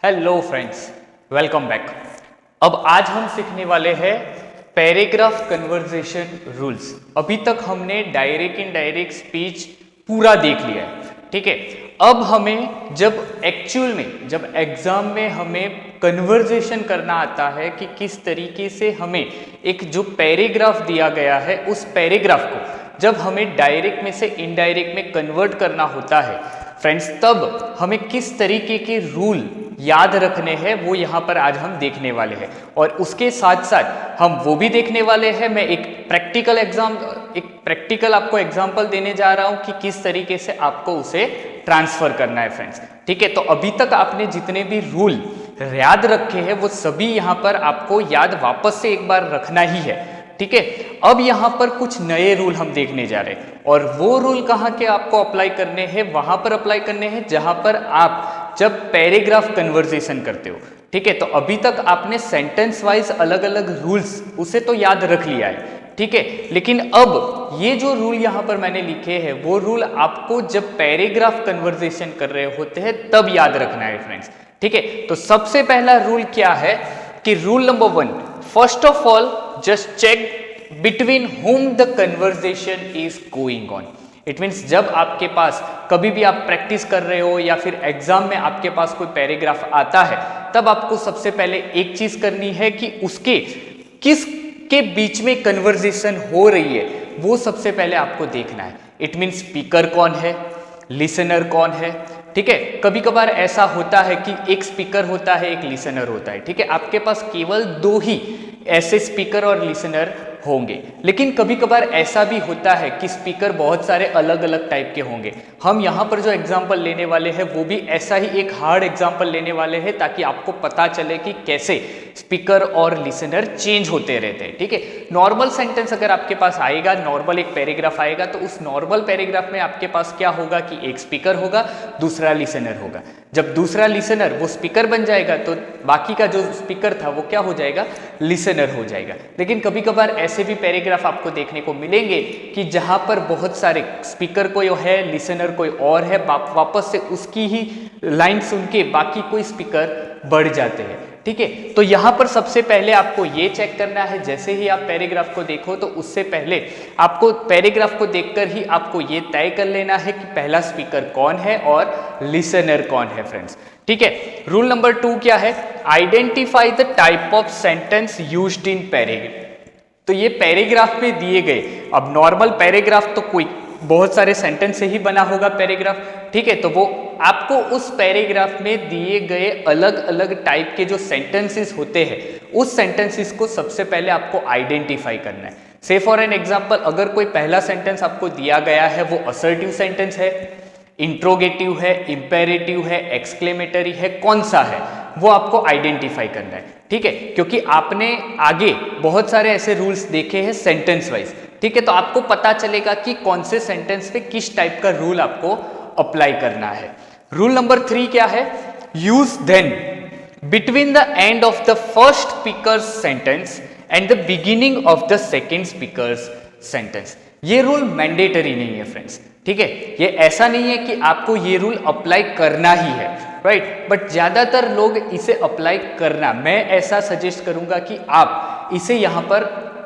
Hello friends, welcome back. अब आज हम सीखने वाले हैं पैराग्राफ कन्वर्सेशन रूल्स। अभी तक हमने डायरेक्ट इनडायरेक्ट स्पीच पूरा देख लिया है, ठीक है। अब हमें जब एक्चुअल में जब एग्जाम में हमें कन्वर्सेशन करना आता है कि किस तरीके से हमें एक जो पैराग्राफ दिया गया है उस पैराग्राफ को जब हमें डायरेक्ट में से इनडायरेक्ट में कन्वर्ट करना होता है फ्रेंड्स, तब हमें किस तरीके के रूल याद रखने हैं वो यहाँ पर आज हम देखने वाले हैं। और उसके साथ साथ हम वो भी देखने वाले हैं, मैं एक प्रैक्टिकल आपको एग्जांपल देने जा रहा हूँ कि किस तरीके से आपको उसे ट्रांसफर करना है फ्रेंड्स, ठीक है। तो अभी तक आपने जितने भी रूल याद रखे हैं वो सभी यहाँ पर आपको याद वापस से एक बार रखना ही है, ठीक है। अब यहाँ पर कुछ नए रूल हम देखने जा रहे हैं और वो रूल कहाँ के आपको अप्लाई करने हैं, वहां पर अप्लाई करने हैं जहां पर आप जब पैराग्राफ कन्वर्सेशन करते हो, ठीक है। तो अभी तक आपने सेंटेंस वाइज अलग अलग रूल्स उसे तो याद रख लिया है, ठीक है। लेकिन अब ये जो रूल यहाँ पर मैंने लिखे हैं वो रूल आपको जब पैराग्राफ कन्वर्सेशन कर रहे होते हैं तब याद रखना है फ्रेंड्स, ठीक है। तो सबसे पहला रूल क्या है कि rule number 1, first of all just check between whom the conversation is going on. It means जब आपके पास कभी भी आप प्रैक्टिस कर रहे हो या फिर एग्जाम में आपके पास कोई पैराग्राफ आता है तब आपको सबसे पहले एक चीज करनी है कि उसके किस के बीच में कन्वर्सेशन हो रही है वो सबसे पहले आपको देखना है। इट मीन्स स्पीकर कौन है, लिसनर कौन है, ठीक है। कभी कभार ऐसा होता है कि एक स्पीकर होता है, एक लिसनर होता है, ठीक है। आपके पास केवल 2 ही ऐसे स्पीकर और लिसनर होंगे, लेकिन कभी कभार ऐसा भी होता है कि स्पीकर बहुत सारे अलग अलग टाइप के होंगे। हम यहाँ पर जो एग्जाम्पल लेने वाले हैं वो भी ऐसा ही एक हार्ड एग्जाम्पल लेने वाले हैं ताकि आपको पता चले कि कैसे स्पीकर और लिसनर चेंज होते रहते हैं, ठीक है। नॉर्मल सेंटेंस अगर आपके पास आएगा, नॉर्मल एक पैराग्राफ आएगा तो उस नॉर्मल पैराग्राफ में आपके पास क्या होगा कि एक स्पीकर होगा, दूसरा लिसनर होगा। जब दूसरा लिसनर वो स्पीकर बन जाएगा तो बाकी का जो स्पीकर था वो क्या हो जाएगा, लिसनर हो जाएगा। लेकिन कभी कभार ऐसे भी पैराग्राफ आपको देखने को मिलेंगे कि जहां पर बहुत सारे स्पीकर कोई है, लिसनर कोई और है, वापस से उसकी ही लाइन सुन के बाकी कोई स्पीकर बढ़ जाते हैं, ठीक है। तो यहां पर सबसे पहले आपको ये चेक करना है, जैसे ही आप पैराग्राफ को देखो तो उससे पहले आपको पैराग्राफ को देखकर ही आपको ये तय कर लेना है कि पहला स्पीकर कौन है और लिसनर कौन है फ्रेंड्स, ठीक है। रूल नंबर 2 क्या है, identify the type of sentence used in paragraph. तो ये पैराग्राफ में दिए गए, अब नॉर्मल पैराग्राफ तो कोई बहुत सारे सेंटेंस से ही बना होगा पैराग्राफ, ठीक है। तो वो आपको उस पैराग्राफ में दिए गए अलग अलग टाइप के जो सेंटेंसेस होते हैं उस सेंटेंसेस को सबसे पहले आपको आइडेंटिफाई करना है। से फॉर एन एग्जांपल, अगर कोई पहला सेंटेंस आपको दिया गया है वो असर्टिव सेंटेंस है, इंट्रोगेटिव है, इंपेरेटिव है, एक्सक्लेमेटरी है, कौन सा है वो आपको आइडेंटिफाई करना है, ठीक है। क्योंकि आपने आगे बहुत सारे ऐसे रूल्स देखे हैं सेंटेंस वाइज, ठीक है। तो आपको पता चलेगा कि कौन से सेंटेंस पे किस टाइप का रूल आपको अप्लाई करना है। रूल नंबर 3 क्या है, use then between the end of the first speaker sentence and the beginning of the second speaker sentence. ये रूल मैंडेटरी नहीं है फ्रेंड्स, ठीक है। ये ऐसा नहीं है कि आपको ये रूल अप्लाई करना ही है, राइट। बट ज्यादातर लोग इसे अप्लाई करना, मैं ऐसा सजेस्ट करूंगा कि आप इसे यहां पर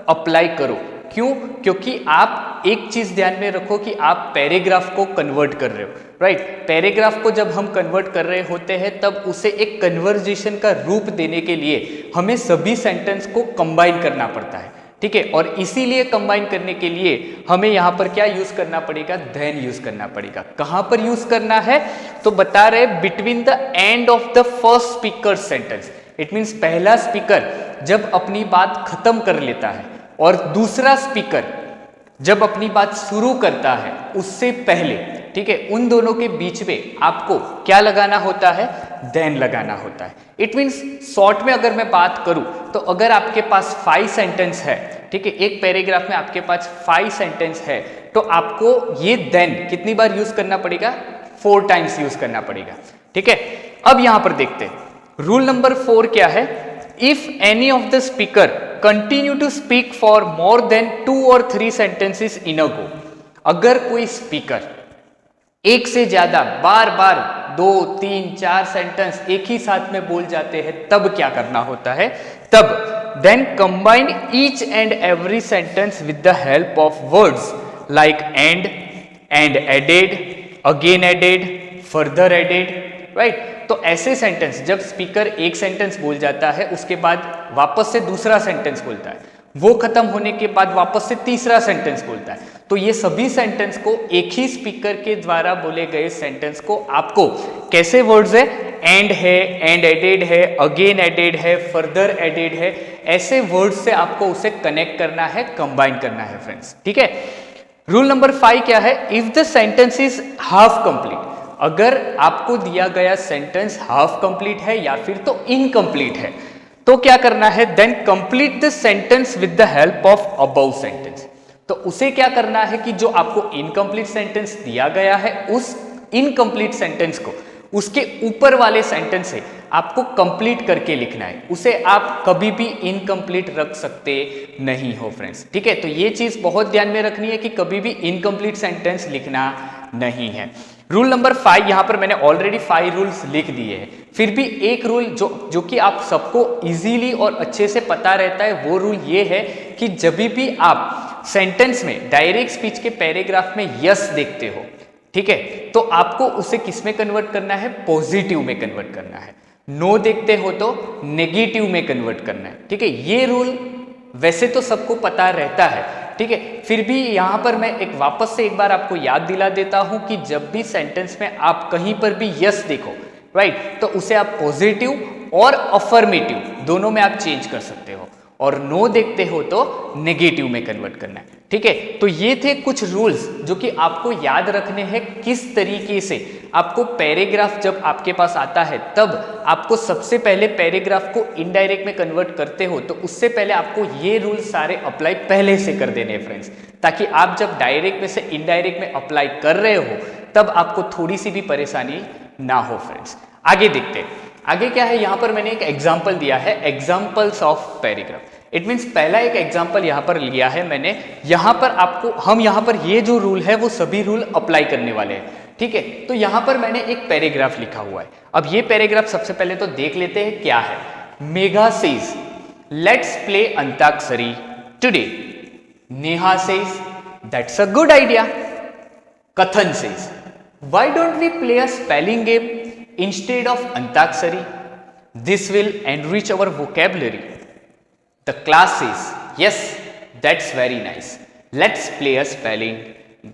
अप्लाई करो। क्यों? क्योंकि आप एक चीज ध्यान में रखो कि आप पैराग्राफ को कन्वर्ट कर रहे हो, राइट। पैराग्राफ को जब हम कन्वर्ट कर रहे होते हैं तब उसे एक कन्वर्जेशन का रूप देने के लिए हमें सभी सेंटेंस को कंबाइन करना पड़ता है, ठीक है। और इसीलिए कंबाइन करने के लिए हमें यहाँ पर क्या यूज करना पड़ेगा, देन यूज करना पड़ेगा। कहां पर यूज करना है तो बता रहे between the end of the first speaker sentence. It means पहला स्पीकर जब अपनी बात खत्म कर लेता है और दूसरा स्पीकर जब अपनी बात शुरू करता है उससे पहले, ठीक है, उन दोनों के बीच में आपको क्या लगाना होता है, देन लगाना होता है। इट मीन्स शॉर्ट में अगर मैं बात करूं तो अगर आपके पास 5 सेंटेंस है, ठीक है, एक पैराग्राफ में आपके पास 5 सेंटेंस है तो आपको ये देन कितनी बार यूज करना पड़ेगा, 4 टाइम्स यूज करना पड़ेगा, ठीक है। अब यहां पर देखते हैं रूल नंबर 4 क्या है, if any of the speaker continue to speak for more than 2 or 3 sentences in a go. अगर कोई स्पीकर एक से ज्यादा बार बार 2, 3, 4 सेंटेंस एक ही साथ में बोल जाते हैं, तब क्या करना होता है? तब then combine each and every sentence with the help of words like and added, again added, further added, right. तो ऐसे सेंटेंस जब स्पीकर एक सेंटेंस बोल जाता है, उसके बाद वापस से दूसरा सेंटेंस बोलता है, वो खत्म होने के बाद वापस से तीसरा सेंटेंस बोलता है, तो ये सभी सेंटेंस को एक ही स्पीकर के द्वारा बोले गए सेंटेंस को आपको कैसे वर्ड्स है, एंड है, एंड एडेड है, अगेन एडेड है, फर्दर एडेड है, ऐसे वर्ड्स से आपको उसे कनेक्ट करना है, कंबाइन करना है फ्रेंड्स, ठीक है। रूल नंबर 5 क्या है? If the sentence is half complete, अगर आपको दिया गया सेंटेंस हाफ कंप्लीट है या फिर तो इनकम्प्लीट है, तो क्या करना है? Then complete the sentence with the help of above sentence. तो उसे क्या करना है कि जो आपको इनकम्प्लीट सेंटेंस दिया गया है, उस इनकम्प्लीट सेंटेंस को उसके ऊपर वाले सेंटेंस से आपको कंप्लीट करके लिखना है, उसे आप कभी भी इनकम्प्लीट रख सकते नहीं हो फ्रेंड्स, ठीक है। तो ये चीज बहुत ध्यान में रखनी है कि कभी भी इनकम्प्लीट सेंटेंस लिखना नहीं है। रूल नंबर 5, यहां पर मैंने ऑलरेडी 5 रूल्स लिख दिए हैं, फिर भी एक रूल जो कि आप सबको इजीली और अच्छे से पता रहता है, वो रूल ये है कि जब भी आप सेंटेंस में डायरेक्ट स्पीच के पैराग्राफ में यस देखते हो, ठीक है, तो आपको उसे किस में कन्वर्ट करना है? पॉजिटिव में कन्वर्ट करना है। नो देखते हो तो नेगेटिव में कन्वर्ट करना है, ठीक है। ये रूल वैसे तो सबको पता रहता है, ठीक है, फिर भी यहां पर मैं वापस से एक बार आपको याद दिला देता हूं कि जब भी सेंटेंस में आप कहीं पर भी यस देखो, राइट, तो उसे आप पॉजिटिव और अफर्मेटिव दोनों में आप चेंज कर सकते हो, और नो देखते हो तो नेगेटिव में कन्वर्ट करना है, ठीक है। तो ये थे कुछ रूल्स जो कि आपको याद रखने हैं, किस तरीके से आपको पैराग्राफ जब आपके पास आता है, तब आपको सबसे पहले पैराग्राफ को इनडायरेक्ट में कन्वर्ट करते हो, तो उससे पहले आपको ये रूल सारे अप्लाई पहले से कर देने हैं फ्रेंड्स, ताकि आप जब डायरेक्ट में से इनडायरेक्ट में अप्लाई कर रहे हो, तब आपको थोड़ी सी भी परेशानी ना हो फ्रेंड्स। आगे देखते हैं, आगे क्या है? यहां पर मैंने एक एग्जाम्पल दिया है, examples of paragraph. It means पहला एक एग्जाम्पल यहां पर लिया है मैंने, यहां पर आपको हम यहां पर ये जो रूल है वो सभी रूल अप्लाई करने वाले हैं, ठीक है। तो यहां पर मैंने एक पैराग्राफ लिखा हुआ है। अब ये पैराग्राफ सबसे पहले तो देख लेते हैं क्या है। Megha says let's play Antakshari today. Neha says that's a good idea. Kathan says why don't we play a spelling game instead of Antakshari? This will enrich our vocabulary. The class says, yes, that's very nice. Let's play a spelling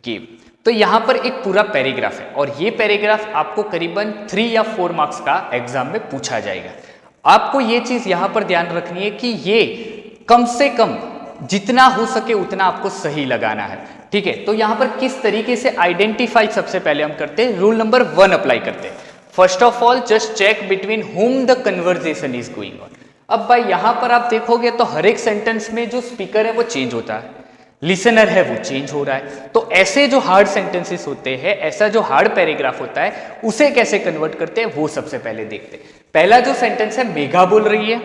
game. तो यहां पर एक पूरा paragraph है, और ये paragraph आपको करीबन 3 या 4 मार्क्स का एग्जाम में पूछा जाएगा। आपको ये चीज यहां पर ध्यान रखनी है कि ये कम से कम जितना हो सके उतना आपको सही लगाना है, ठीक है। तो यहां पर किस तरीके से आइडेंटिफाई सबसे पहले हम करते हैं, रूल नंबर 1 अप्लाई करते हैं। First of all just check between whom the conversation is going on। अब भाई यहां पर आप देखोगे तो हर एक सेंटेंस में जो स्पीकर है वो चेंज होता है, लिसनर है वो चेंज हो रहा है। तो ऐसे जो हार्ड सेंटेंसेस होते हैं, ऐसा जो हार्ड पैराग्राफ होता है, उसे कैसे कन्वर्ट करते हैं वो सबसे पहले देखते हैं। पहला जो सेंटेंस है, मेघा बोल रही है,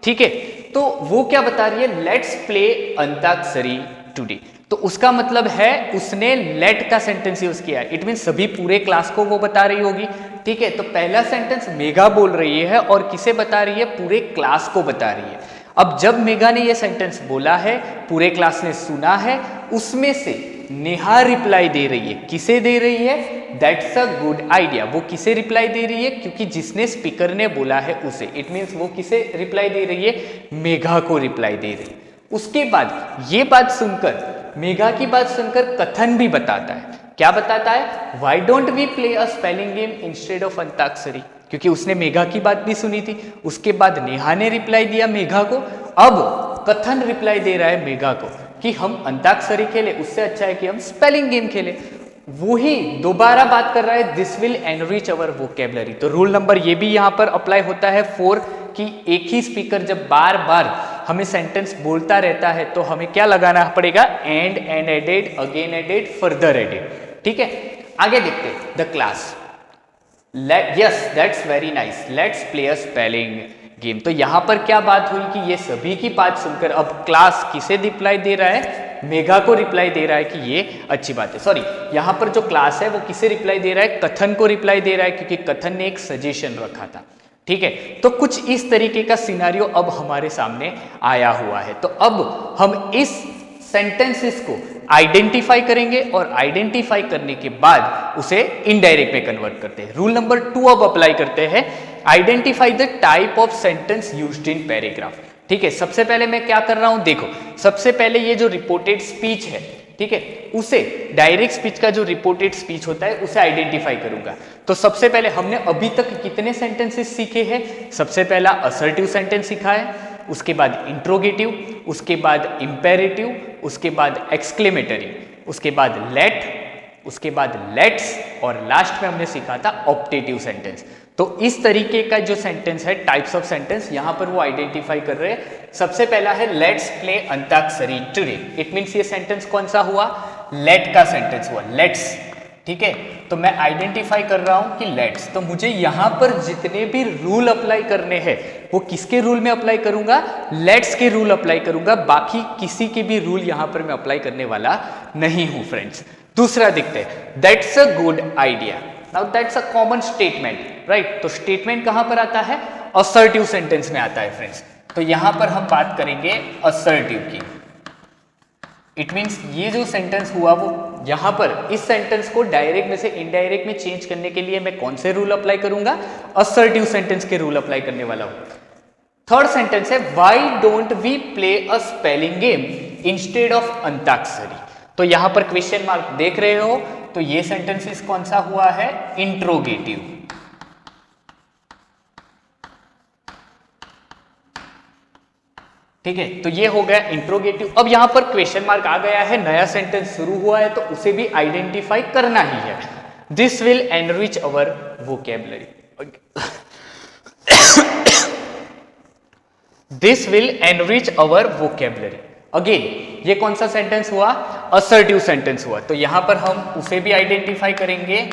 ठीक है, तो वो क्या बता रही है? Let's play Antakshari today. तो उसका मतलब है उसने लेट का सेंटेंस यूज किया है, इट मीन सभी पूरे क्लास को वो बता रही होगी, ठीक है। तो पहला सेंटेंस मेघा बोल रही है और किसे बता रही है? पूरे क्लास को बता रही है। अब जब मेघा ने ये सेंटेंस बोला है, पूरे क्लास ने सुना है, उसमें से नेहा रिप्लाई दे रही है। किसे दे रही है? That's a good idea. वो किसे रिप्लाई दे रही है? क्योंकि जिसने स्पीकर ने बोला है उसे, इट मीन्स वो किसे रिप्लाई दे रही है? मेघा को रिप्लाई दे रही है। उसके बाद ये बात सुनकर, मेघा की बात सुनकर कथन भी बताता है। क्या बताता है? Why don't we play a spelling game instead of Antakshari? क्योंकि उसने मेघा की बात भी सुनी थी। उसके बाद नेहा ने रिप्लाई दिया मेघा को, अब कथन रिप्लाई दे रहा है मेघा को कि हम अंताक्षरी खेले, उससे अच्छा है कि हम स्पेलिंग गेम खेले। वही दोबारा बात कर रहा है, this will enrich our vocabulary. तो रूल नंबर ये भी यहां पर अप्लाई होता है 4 कि एक ही स्पीकर जब बार बार हमें सेंटेंस बोलता रहता है तो हमें क्या लगाना पड़ेगा? And added, again added, further added, ठीक है। आगे देखते हैं, the class yes that's very nice, let's play a spelling game. तो यहां पर क्या बात हुई कि ये सभी की बात सुनकर अब क्लास किसे रिप्लाई दे रहा है? मेघा को रिप्लाई दे रहा है कि ये अच्छी बात है। सॉरी, यहाँ पर जो क्लास है वो किसे रिप्लाई दे रहा है, कथन को रिप्लाई दे रहा है, क्योंकि कथन ने एक सजेशन रखा था। ठीक है, तो कुछ इस तरीके का सिनारियो अब हमारे सामने आया हुआ है। तो अब हम इस सेंटेंसेस को आइडेंटिफाई करेंगे और आइडेंटिफाई करने के बाद उसे इनडायरेक्ट में कन्वर्ट करते हैं। रूल नंबर 2 अब अप्लाई करते हैं, identify the type of sentence used in paragraph. ठीक है, सबसे पहले मैं क्या कर रहा हूं, देखो सबसे पहले ये जो रिपोर्टेड स्पीच है, ठीक है, उसे डायरेक्ट स्पीच का जो रिपोर्टेड स्पीच होता है उसे आइडेंटिफाई करूंगा। तो सबसे पहले हमने अभी तक कितने सेंटेंसेस सीखे हैं, सबसे पहला असर्टिव सेंटेंस सीखा है, उसके बाद इंट्रोगेटिव, उसके बाद इंपेरेटिव, उसके बाद एक्सक्लेमेटरी, उसके बाद लेट, उसके बाद लेट्स और लास्ट में हमने सीखा था ऑप्टेटिव सेंटेंस। तो इस तरीके का जो सेंटेंस है, टाइप्स ऑफ सेंटेंस, यहां पर वो आइडेंटिफाई कर रहे हैं। सबसे पहला है let's play Antakshari today. It means ये सेंटेंस कौन सा हुआ, लेट का सेंटेंस हुआ, लेट्स। ठीक है, तो मैं आइडेंटिफाई कर रहा हूं कि लेट्स, तो मुझे यहां पर जितने भी रूल अप्लाई करने हैं वो किसके रूल में अप्लाई करूंगा, लेट्स के रूल अप्लाई करूंगा, बाकी किसी के भी रूल यहां पर मैं अप्लाई करने वाला नहीं हूं फ्रेंड्स। दूसरा देखते हैं, that's a good idea. Now that's a common statement, right. तो स्टेटमेंट कहां पर आता है, असर्टिव सेंटेंस में आता है फ्रेंड्स। तो यहां पर हम बात करेंगे असर्टिव की। इट मींस ये जो सेंटेंस हुआ वो यहां पर इस सेंटेंस को डायरेक्ट में से इनडायरेक्ट में चेंज करने के लिए मैं कौन से रूल अप्लाई करूंगा, असर्टिव सेंटेंस के रूल अप्लाई करने वाला हूं। थर्ड सेंटेंस है, why don't we play a spelling game instead of Antakshari. तो यहां पर क्वेश्चन मार्क देख रहे हो, तो ये सेंटेंसेस कौन सा हुआ है, इंट्रोगेटिव। ठीक है, तो ये हो गया इंट्रोगेटिव। अब यहां पर क्वेश्चन मार्क आ गया है, नया सेंटेंस शुरू हुआ है, तो उसे भी आइडेंटिफाई करना ही है। This will enrich our vocabulary. This will enrich our vocabulary. Again ये कौन सा सेंटेंस हुआ, असर्टिव सेंटेंस हुआ, तो यहां पर हम उसे भी आइडेंटिफाई करेंगे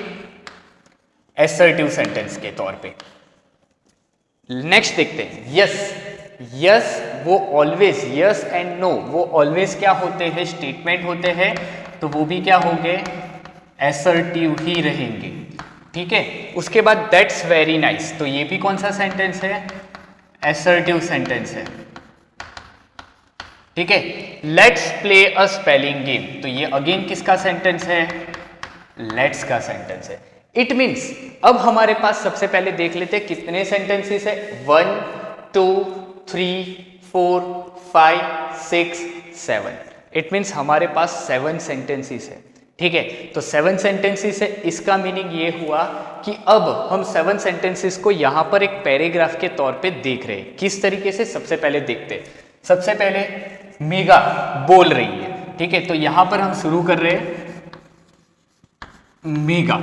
असर्टिव सेंटेंस के तौर पे। नेक्स्ट देखते हैं, यस। यस वो ऑलवेज, यस एंड नो वो ऑलवेज क्या होते हैं, स्टेटमेंट होते हैं, तो वो भी क्या होंगे, असर्टिव ही रहेंगे। ठीक है, उसके बाद दैट्स वेरी नाइस, तो ये भी कौन सा सेंटेंस है, असर्टिव सेंटेंस है। ठीक है, let's play a spelling game, तो ये अगेन किसका सेंटेंस है, लेट्स का सेंटेंस है। इट मीन्स अब हमारे पास सबसे पहले देख लेते हैं कितने सेंटेंसेस है, 1 2 3 4 5 6 7। इट मीन्स हमारे पास 7 सेंटेंसेस है। ठीक है, तो 7 सेंटेंसेस है, इसका मीनिंग ये हुआ कि अब हम 7 सेंटेंसेस को यहां पर एक पैराग्राफ के तौर पे देख रहे हैं। किस तरीके से, सबसे पहले देखते हैं। सबसे पहले मेघा बोल रही है, ठीक है, तो यहां पर हम शुरू कर रहे हैं, मेघा।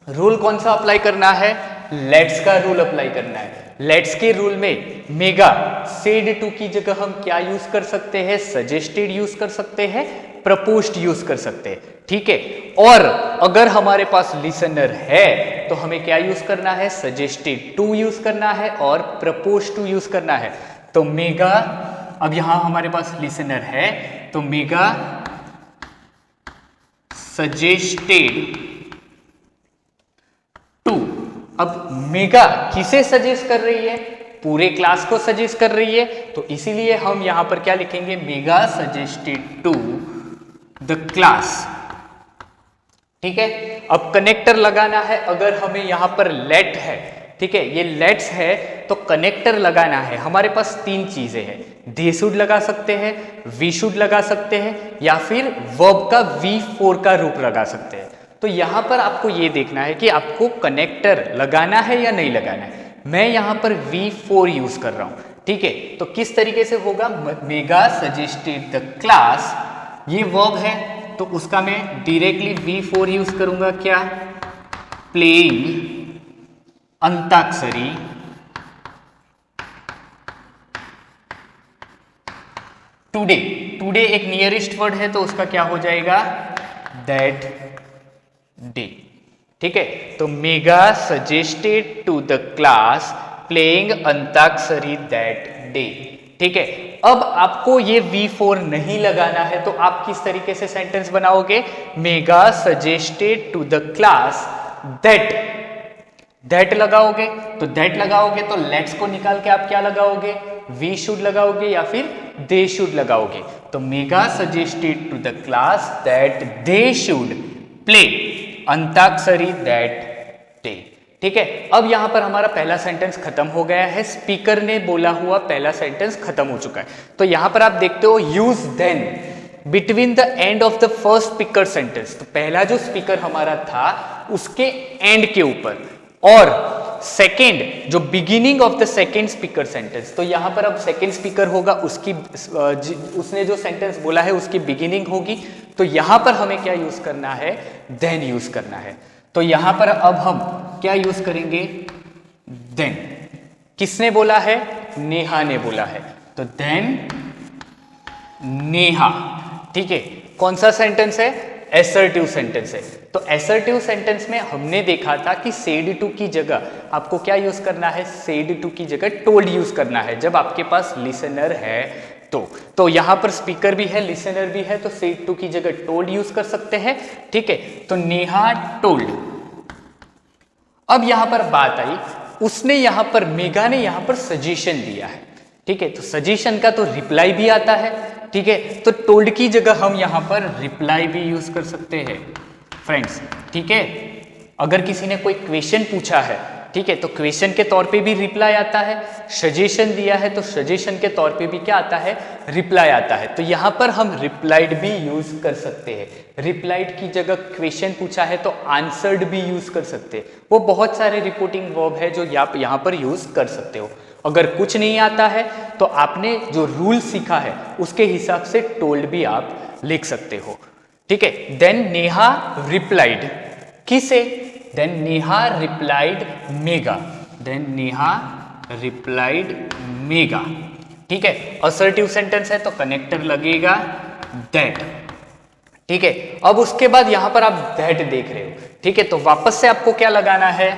रूल कौन सा अप्लाई करना है, लेट्स का रूल अप्लाई करना है। लेट्स के रूल में मेघा सेड टू की जगह हम क्या यूज कर सकते हैं, सजेस्टेड यूज कर सकते हैं, प्रपोज्ड यूज कर सकते हैं। ठीक है, और अगर हमारे पास लिसनर है तो हमें क्या यूज करना है, सजेस्टेड टू यूज करना है और प्रपोज्ड टू यूज करना है। तो मेघा, अब यहां हमारे पास लिसनर है, तो मेघा सजेस्टेड टू। अब मेघा किसे सजेस्ट कर रही है, पूरे क्लास को सजेस्ट कर रही है, तो इसीलिए हम यहां पर क्या लिखेंगे, Megha suggested to the class. ठीक है, अब कनेक्टर लगाना है, अगर हमें यहां पर लेट है, ठीक है, ये लेट्स है, तो कनेक्टर लगाना है। हमारे पास 3 चीजें हैं, दे शुड लगा सकते हैं, वी शुड लगा सकते हैं, या फिर वर्ब का V4 का रूप लगा सकते हैं। तो यहां पर आपको ये देखना है कि आपको कनेक्टर लगाना है या नहीं लगाना है। मैं यहां पर V4 यूज कर रहा हूं। ठीक है, तो किस तरीके से होगा, मेघा सजेस्टेड द क्लास, ये वर्ब है, तो उसका मैं डायरेक्टली V4 यूज करूंगा, क्या, प्लेइंग अंताक्षरी टुडे। टुडे एक नियरेस्ट वर्ड है, तो उसका क्या हो जाएगा, दैट डे। ठीक है, तो Megha suggested to the class playing Antakshari that day. ठीक है। अब आपको ये V4 नहीं लगाना है तो आप किस तरीके से सेंटेंस बनाओगे, Megha suggested to the class that लगाओगे। तो दैट लगाओगे तो लेट्स को निकाल के आप क्या लगाओगे, वी शुड लगाओगे या फिर दे शुड लगाओगे। तो Megha suggested to the class that they should play Antakshari that day. ठीक है, अब यहां पर हमारा पहला सेंटेंस खत्म हो गया है, स्पीकर ने बोला हुआ पहला सेंटेंस खत्म हो चुका है। तो यहां पर आप देखते हो use then between the end of the first speaker sentence. तो पहला जो स्पीकर हमारा था उसके एंड के ऊपर, और सेकेंड जो beginning of the second speaker sentence. तो यहां पर अब सेकेंड स्पीकर होगा, उसने जो सेंटेंस बोला है उसकी बिगिनिंग होगी। तो यहां पर हमें क्या यूज करना है, देन यूज करना है। तो यहां पर अब हम क्या यूज करेंगे, देन। किसने बोला है, नेहा ने बोला है, तो देन नेहा। ठीक है, कौन सा सेंटेंस है, एसर्टिव सेंटेंस है। तो एसर्टिव सेंटेंस में हमने देखा था कि सेड टू की जगह आपको क्या यूज करना है, सेड टू की जगह टोल्ड यूज करना है जब आपके पास लिसनर है। तो यहां पर स्पीकर भी है, लिसनर भी है, तो सेड टू की जगह टोल्ड यूज कर सकते हैं। ठीक है, तो नेहा टोल्ड। अब यहां पर बात आई, उसने यहां पर, मेगा ने यहां पर सजेशन दिया है। ठीक है, तो सजेशन का तो रिप्लाई भी आता है। ठीक है, तो टोल्ड की जगह हम यहां पर रिप्लाई भी यूज कर सकते हैं फ्रेंड्स। ठीक है, अगर किसी ने कोई क्वेश्चन पूछा है, ठीक है, तो क्वेश्चन के तौर पे भी रिप्लाई आता है। सजेशन दिया है तो सजेशन के तौर पे भी क्या आता है, रिप्लाई आता है। तो यहां पर हम रिप्लाइड भी यूज कर सकते हैं। रिप्लाइड की जगह क्वेश्चन पूछा है तो आंसर्ड भी यूज कर सकते हैं। वो बहुत सारे रिपोर्टिंग वर्ब है जो आप यहां पर यूज कर सकते हो। अगर कुछ नहीं आता है तो आपने जो रूल सीखा है उसके हिसाब से टोल्ड भी आप लिख सकते हो। ठीक है, देन नेहा रिप्लाइड, किसे, then Neha replied Megha, then Neha replied Megha. ठीक है, असर्टिव सेंटेंस है तो कनेक्टर लगेगा दैट। ठीक है, अब उसके बाद यहां पर आप दैट देख रहे हो। ठीक है, तो वापस से आपको क्या लगाना है,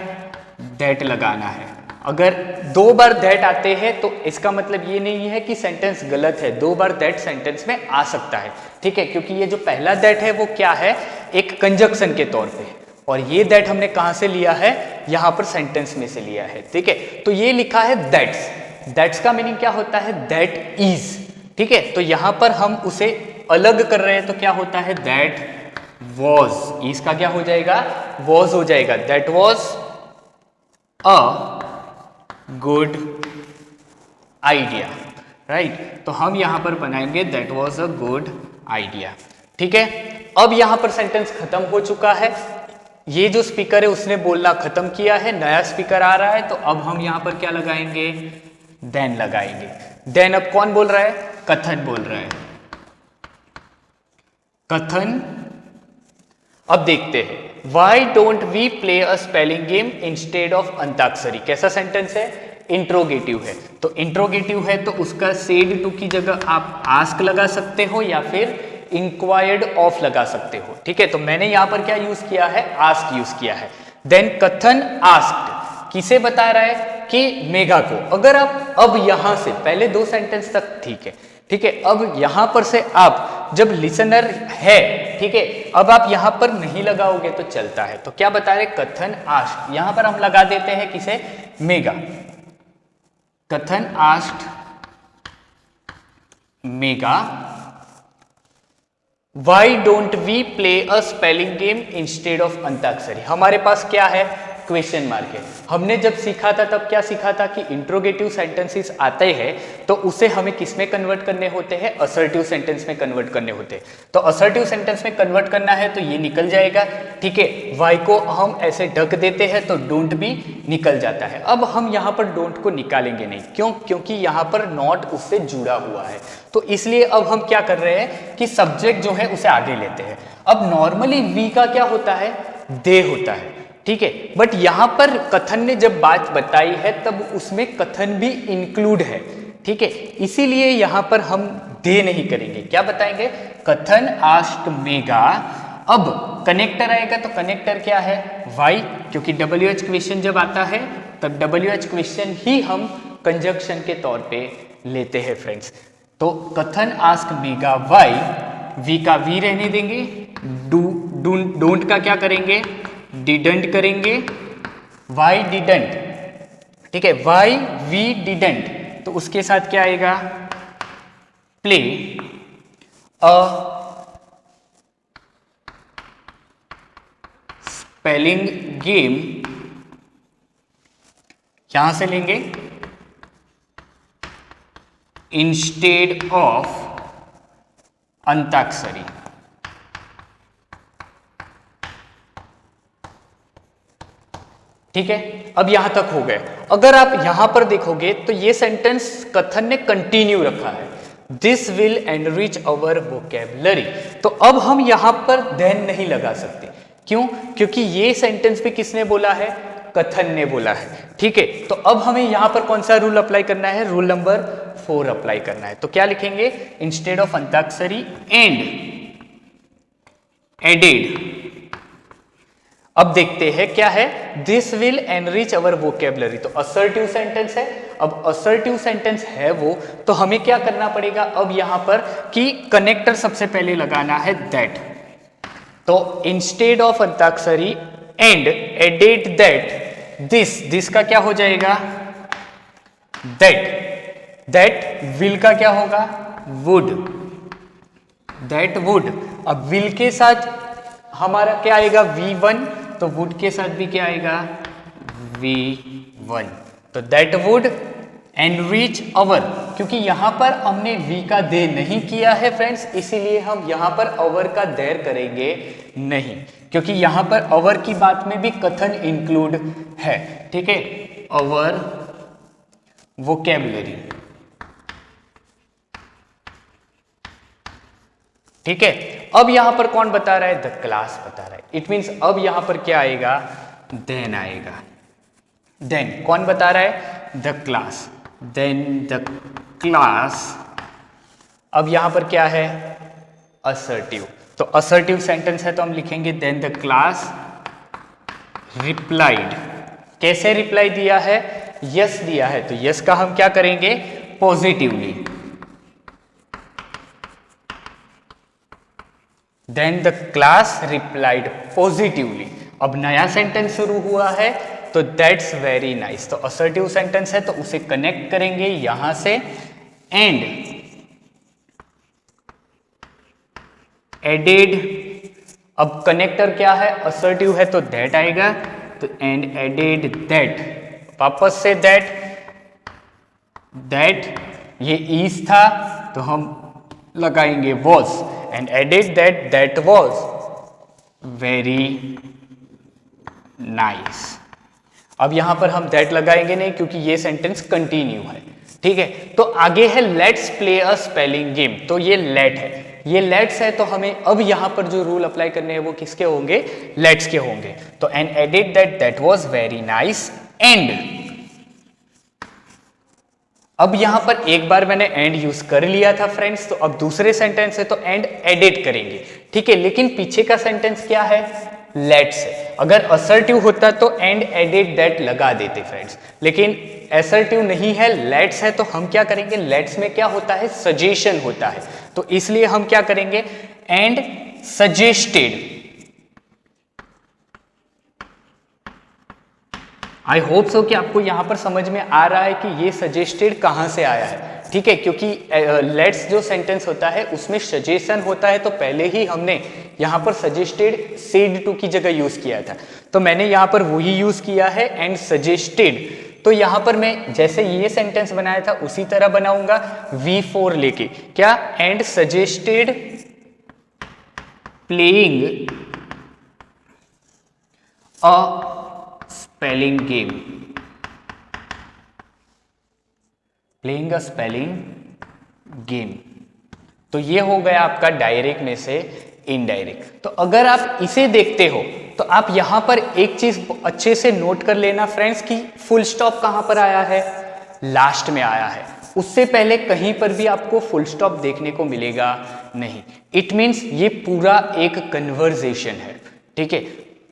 दैट लगाना है। अगर दो बार दैट आते हैं तो इसका मतलब ये नहीं है कि सेंटेंस गलत है, दो बार दैट सेंटेंस में आ सकता है। ठीक है, क्योंकि ये जो पहला दैट है वो क्या है, एक कंजक्शन के तौर पे, और ये दैट हमने कहां से लिया है, यहां पर सेंटेंस में से लिया है। ठीक है, तो ये लिखा है दैट्स, दैट्स का मीनिंग क्या होता है, दैट इज। ठीक है, तो यहां पर हम उसे अलग कर रहे हैं तो क्या होता है, दैट वॉज, इसका क्या हो जाएगा, वॉज हो जाएगा। That was a good idea, right. तो हम यहां पर बनाएंगे that was a good idea. ठीक है, अब यहां पर सेंटेंस खत्म हो चुका है। ये जो स्पीकर है उसने बोलना खत्म किया है, नया स्पीकर आ रहा है, तो अब हम यहां पर क्या लगाएंगे, देन लगाएंगे। देन अब कौन बोल रहा है, कथन बोल रहा है, कथन। अब देखते हैं, why don't we play a spelling game instead of Antakshari. कैसा सेंटेंस है, इंट्रोगेटिव है। तो इंट्रोगेटिव है तो उसका सेड टू की जगह आप आस्क लगा सकते हो या फिर इंक्वायर्ड ऑफ लगा सकते हो। ठीक है, तो मैंने यहां पर क्या यूज किया है, आस्क यूज किया है। देन कथन आस्क्ड, किसे बता रहा है कि मेगा को। अगर आप अब यहां से पहले दो सेंटेंस तक ठीक है, ठीक है, अब यहां पर से आप जब लिसनर है, ठीक है, अब आप यहां पर नहीं लगाओगे तो चलता है। तो क्या बता रहे, कथन आस्क्ड, यहां पर हम लगा देते हैं किसे, मेगा। कथन asked Megha why don't we play a spelling game instead of Antakshari. हमारे पास क्या है, क्वेश्चन मार्क है। हमने जब सीखा था तब क्या सीखा था कि इंट्रोगेटिव सेंटेंसेस आते हैं तो उसे हमें किस में कन्वर्ट करने होते हैं, असर्टिव सेंटेंस में कन्वर्ट करने होते हैं। तो असर्टिव सेंटेंस में कन्वर्ट करना है तो ये निकल जाएगा। ठीक है, वाई को हम ऐसे ढक देते हैं तो डोंट भी निकल जाता है। अब हम यहाँ पर डोंट को निकालेंगे नहीं, क्यों, क्योंकि यहाँ पर नॉट उससे जुड़ा हुआ है। तो इसलिए अब हम क्या कर रहे हैं कि सब्जेक्ट जो है उसे आगे लेते हैं। अब नॉर्मली वी का क्या होता है, दे होता है। ठीक है, बट यहां पर कथन ने जब बात बताई है तब उसमें कथन भी इंक्लूड है। ठीक है, इसीलिए यहां पर हम दे नहीं करेंगे, क्या बताएंगे, कथन आस्क्ड मेगा। अब कनेक्टर आएगा तो कनेक्टर क्या है, वाई, क्योंकि WH क्वेश्चन जब आता है तब WH क्वेश्चन ही हम कंजक्शन के तौर पे लेते हैं फ्रेंड्स। तो कथन आस्क मेगा वाई, वी का वी रहने देंगे, डोंट का क्या करेंगे, डिडंट करेंगे, वाई डिडंट, ठीक है, वाई वी डिडंट, तो उसके साथ क्या आएगा, प्ले अ स्पेलिंग गेम, यहां से लेंगे इंस्टेड ऑफ अंताक्षरी। ठीक है, अब यहां तक हो गए। अगर आप यहां पर देखोगे तो ये सेंटेंस कथन ने कंटिन्यू रखा है, this will enrich our vocabulary. तो अब हम यहां पर देन नहीं लगा सकते, क्यों? क्योंकि ये सेंटेंस भी किसने बोला है, कथन ने बोला है। ठीक है, तो अब हमें यहां पर कौन सा रूल अप्लाई करना है, रूल नंबर 4 अप्लाई करना है। तो क्या लिखेंगे, instead of Antakshari and added. अब देखते हैं क्या है, this will enrich our vocabulary, तो असर्टिव सेंटेंस है। अब असर्टिव सेंटेंस है वो, तो हमें क्या करना पड़ेगा अब यहां पर कि कनेक्टर सबसे पहले लगाना है दैट। तो instead of Antakshari and added that, this का क्या हो जाएगा, दैट विल का क्या होगा, वुड, दैट वुड। अब विल के साथ हमारा क्या आएगा, V1, तो वुड के साथ भी क्या आएगा, V1। तो दैट वुड एनरिच अवर, क्योंकि यहां पर हमने वी का दे नहीं किया है फ्रेंड्स, इसीलिए हम यहां पर अवर का देर करेंगे नहीं, क्योंकि यहां पर अवर की बात में भी कथन इंक्लूड है। ठीक है, अवर वोकेबलरी। ठीक है, अब यहां पर कौन बता रहा है, द क्लास बता रहा है। इट मींस अब यहां पर क्या आएगा, देन आएगा। देन कौन बता रहा है, the class, then the class. अब यहां पर क्या है, असर्टिव, तो असर्टिव सेंटेंस है तो हम लिखेंगे देन द क्लास रिप्लाइड। कैसे रिप्लाई दिया है, यस दिया है, तो यस का हम क्या करेंगे, positively. Then the class replied positively. अब नया सेंटेंस शुरू हुआ है, तो दैट्स वेरी नाइस, तो असर्टिव सेंटेंस है तो उसे कनेक्ट करेंगे यहां से, एंड एडेड। अब कनेक्टर क्या है, असर्टिव है तो दैट आएगा, तो एंड एडेड दैट, वापस से दैट ये इज था तो हम लगाएंगे was, and added that was very nice. अब यहां पर हम दैट लगाएंगे नहीं, क्योंकि ये सेंटेंस कंटिन्यू है। ठीक है, तो आगे है let's play a spelling game. तो ये लेट है, ये लेट्स है, तो हमें अब यहां पर जो रूल अप्लाई करने हैं वो किसके होंगे, लेट्स के होंगे। तो and added that was very nice, and अब यहां पर एक बार मैंने एंड यूज कर लिया था फ्रेंड्स, तो अब दूसरे सेंटेंस है तो एंड एडेड करेंगे। ठीक है, लेकिन पीछे का सेंटेंस क्या है, लेट्स है। अगर असर्टिव होता तो एंड एडेड दैट लगा देते फ्रेंड्स, लेकिन असर्टिव नहीं है, लेट्स है, तो हम क्या करेंगे, लेट्स में क्या होता है, सजेशन होता है, तो इसलिए हम क्या करेंगे, and suggested. I hope so कि आपको यहां पर समझ में आ रहा है कि ये सजेस्टेड कहां से आया है। ठीक है, क्योंकि लेट्स जो सेंटेंस होता है उसमें सजेशन होता है, तो पहले ही हमने यहां पर सजेस्टेड सेड टू की जगह यूज किया था, तो मैंने यहां पर वही यूज किया है, एंड सजेस्टेड। तो यहां पर मैं जैसे ये सेंटेंस बनाया था उसी तरह बनाऊंगा V4 लेके, क्या, and suggested playing a spelling game, playing a spelling game. तो ये हो गया आपका डायरेक्ट में से इनडायरेक्ट। तो अगर आप इसे देखते हो तो आप यहां पर एक चीज अच्छे से नोट कर लेना फ्रेंड्स कि फुल स्टॉप कहां पर आया है, लास्ट में आया है, उससे पहले कहीं पर भी आपको फुल स्टॉप देखने को मिलेगा नहीं। इट मीन्स ये पूरा एक कन्वर्सेशन है। ठीक है,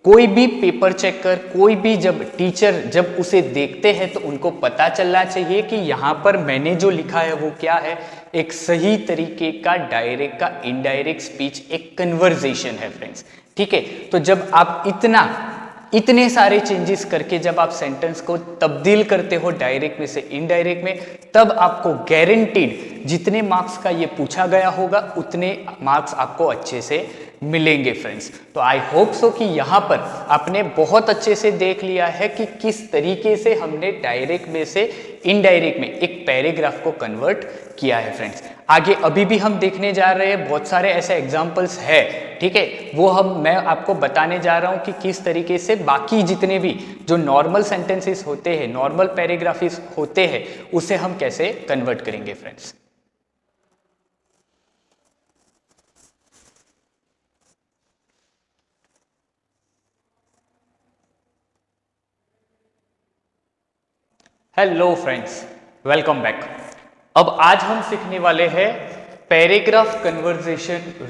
कोई भी पेपर चेकर, कोई भी जब टीचर जब उसे देखते हैं तो उनको पता चलना चाहिए कि यहाँ पर मैंने जो लिखा है वो क्या है, एक सही तरीके का डायरेक्ट का इनडायरेक्ट स्पीच, एक कन्वर्सेशन है फ्रेंड्स। ठीक है, तो जब आप इतने सारे चेंजेस करके जब आप सेंटेंस को तब्दील करते हो डायरेक्ट में से इनडायरेक्ट में, तब आपको गारंटीड जितने मार्क्स का ये पूछा गया होगा उतने मार्क्स आपको अच्छे से मिलेंगे फ्रेंड्स। तो आई होप सो कि यहाँ पर आपने बहुत अच्छे से देख लिया है कि किस तरीके से हमने डायरेक्ट में से इनडायरेक्ट में एक पैराग्राफ को कन्वर्ट किया है फ्रेंड्स। आगे अभी भी हम देखने जा रहे हैं, बहुत सारे ऐसे एग्जाम्पल्स है, ठीक है, वो मैं आपको बताने जा रहा हूं कि किस तरीके से बाकी जितने भी जो नॉर्मल सेंटेंसेस होते हैं, नॉर्मल पैराग्राफ्स होते हैं, उसे हम कैसे कन्वर्ट करेंगे friends. Hello friends, welcome back. अब आज हम सीखने वाले हैं पैराग्राफ कन्वर्सेशन